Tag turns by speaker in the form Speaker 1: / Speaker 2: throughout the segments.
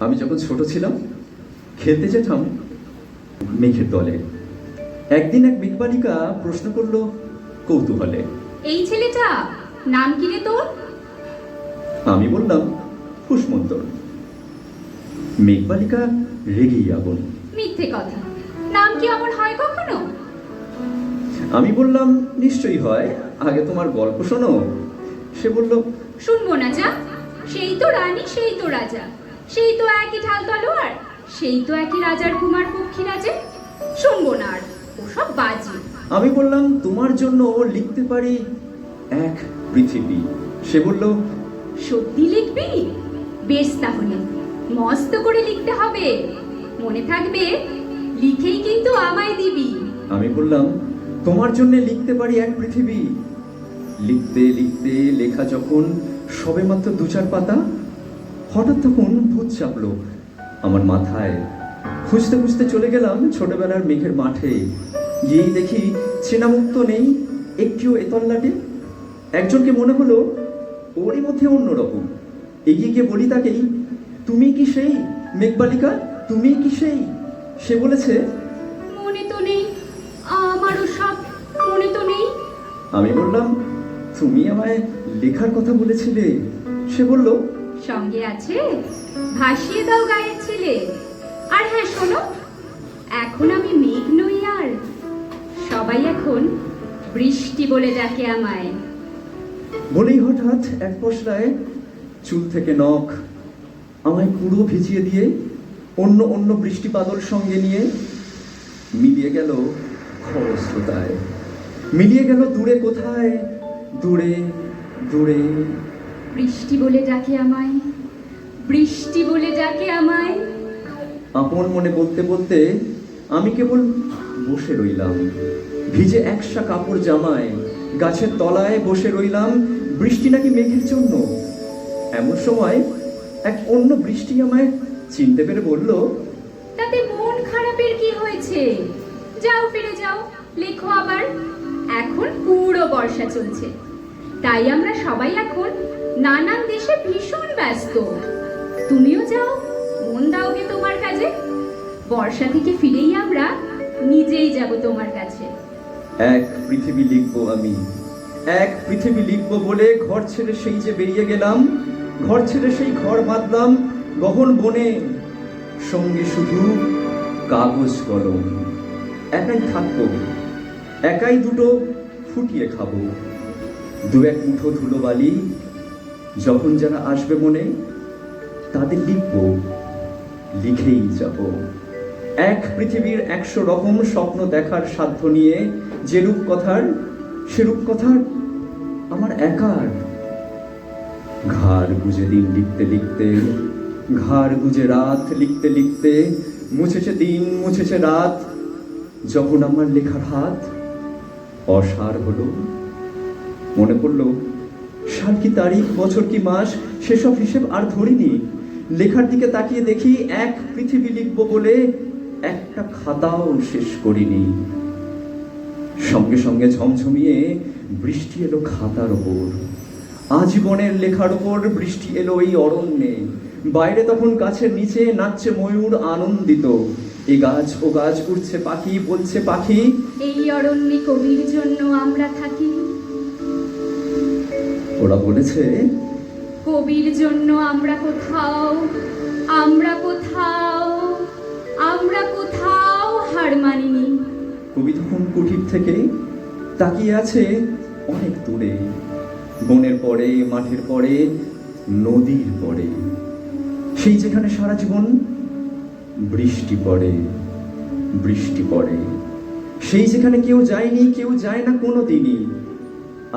Speaker 1: আমি যখন ছোট ছিলাম খেলতে যেতাম মেঘের দলে। একদিন এক মেঘবালিকা প্রশ্ন করলো কৌতূহলে,
Speaker 2: এই ছেলেটা নাম কি রে তোর?
Speaker 1: আমি বললাম কুসমন্তর। মেঘবালিকা রেগেই আগুন।
Speaker 2: মিথ্যে কথা, নাম কি আমার হয় কখনো?
Speaker 1: আমি বললাম নিশ্চয়ই হয়, আগে তোমার গল্প শোনো। সে বলল
Speaker 2: শুনবো না যা, সেই তো রানী সেই তো রাজা, সেই তো একই ঢাল তলোয়ার, সেই তো একই রাজার কুমার পক্ষী রাজে, শুনবো না আর, ওসব বাজি।
Speaker 1: আমি বললাম তোমার জন্য লিখতে পারি এক পৃথিবী। সে বলল
Speaker 2: সত্যি লিখবি? বেশ তাহলে মস্ত করে লিখতে হবে, মনে থাকবে লিখেই কিন্তু আমায় দিবি।
Speaker 1: আমি বললাম তোমার জন্য লিখতে পারি এক পৃথিবী। লিখতে লিখতে লেখা যখন সবেমাত্র 2-4 পাতা, হঠাৎ তখন ভূত চাপলো আমার মাথায়। খুঁজতে খুঁজতে চলে গেলাম ছোটবেলার মেঘের মাঠে। গিয়েই দেখি চেনামুক্ত নেই একটিও এতল্লাটে। একজনকে মনে হলো ওরই মধ্যে অন্যরকম। এগিয়ে গিয়ে বলি তাকেই, তুমি কি সেই মেঘবালিকা? তুমি কি সেই? সে বলেছে
Speaker 2: মনে তো নেই, আমারও সব মনে তো নেই।
Speaker 1: আমি বললাম তুমি আমায় লেখার কথা বলেছিলে। সে বলল
Speaker 2: সঙ্গে আছে ভাসিয়ে দাও গায়ের ছেলে। আর হ্যাঁ শোনো, এখন আমি মেঘ নই আর, সবাই এখন বৃষ্টি বলে ডাকে আমায়।
Speaker 1: বলেই হঠাৎ এক পশলায় চুল থেকে নখ আমায় পুরো ভিজিয়ে দিয়ে অন্য অন্য বৃষ্টি বাদল সঙ্গে নিয়ে মিলিয়ে গেল খরস্রোতায়। মিলিয়ে গেল দূরে কোথায়, দূরে দূরে।
Speaker 2: বৃষ্টি বলে ডাকে আমায়, বৃষ্টি বলে ডাকে আমায়।
Speaker 1: আপন মনে বলতে বলতে আমি কেবল বসে রইলাম ভিজে একসা কাপড় জামায়। গাছের তলায় বসে রইলাম, বৃষ্টি নাকি মেঘের জন্য। এমন সময় এক অন্য বৃষ্টি আমায় চিনতে পেরে বলল,
Speaker 2: তাতে মন খারাপের কি হয়েছে? যাও ফিরে যাও, লেখো আবার। এখন পুরো বর্ষা চলছে, তাই আমরা সবাই এখন নানান দেশে ভীষণ ব্যস্ত। তুমিও যাও, মন দাওগে তোমার কাজে। বর্ষা থেকে ফিরেই আমরা নিজেই যাব তোমার কাছে।
Speaker 1: এক পৃথিবী লিখবো আমি, এক পৃথিবী লিখবো বলে ঘর ছেড়ে সেই যে বেরিয়ে গেলাম। ঘর ছেড়ে সেই ঘর বাঁধলাম গহন বনে, সঙ্গে শুধু কাগজ কলম। একাই থাকবো, একাই দুটো ফুটিয়ে খাবো। 2-1 মুঠো ধুলো বালি যখন যারা আসবে মনে, তাদের লিখবো, লিখেই যাব। এক পৃথিবীর 100 রকম স্বপ্ন দেখার সাধ্য নিয়ে যে রূপকথার, সে রূপকথার আমার একার। ঘাড় গুজে দিন লিখতে লিখতে, ঘাড় গুজে রাত লিখতে লিখতে, মুছেছে দিন মুছেছে রাত, যখন আমার লেখার হাত অসার হলো। মনে পড়লো সাল কি তারিখ, বছর কি মাস, সেসব হিসেব আর ধরিনি। লেখার দিকে তাকিয়ে দেখি এক পৃথিবী লিখবো বলে একটা খাতাও শেষ করিনি। সঙ্গে সঙ্গে ঝমঝমিয়ে বৃষ্টি এলো খাতার ওপর, আজীবনের লেখার ওপর বৃষ্টি এলো এই অরণ্যে। বাইরে তখন গাছের নিচে নাচছে ময়ূর আনন্দিত। এ গাছ ও গাছ উঠছে পাখি, বলছে পাখি,
Speaker 2: এই অরণ্যে কবির জন্য আমরা থাকি।
Speaker 1: ওরা বলেছে
Speaker 2: কবির জন্য আমরা কোথাও, আমরা কোথাও, আমরা কোথাও হার মানিনি।
Speaker 1: কবি তখন কুঠির থেকে তাকিয়ে আছে অনেক দূরে, বনের পরে, মাঠের পরে, নদীর পরে, সেই যেখানে সারা জীবন বৃষ্টি পড়ে, বৃষ্টি পড়ে। সেই যেখানে কেউ যায়নি, কেউ যায় না কোনো দিনই।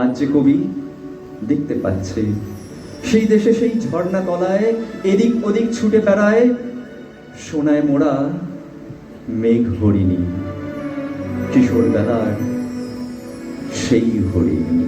Speaker 1: আজ যে কবি দেখতে পাচ্ছে সেই দেশে, সেই ঝর্ণা তলায় এদিক ওদিক ছুটে বেড়ায় সোনায় মোড়া মেঘ হরিণী, কিশোর বেলার সেই হরিণী।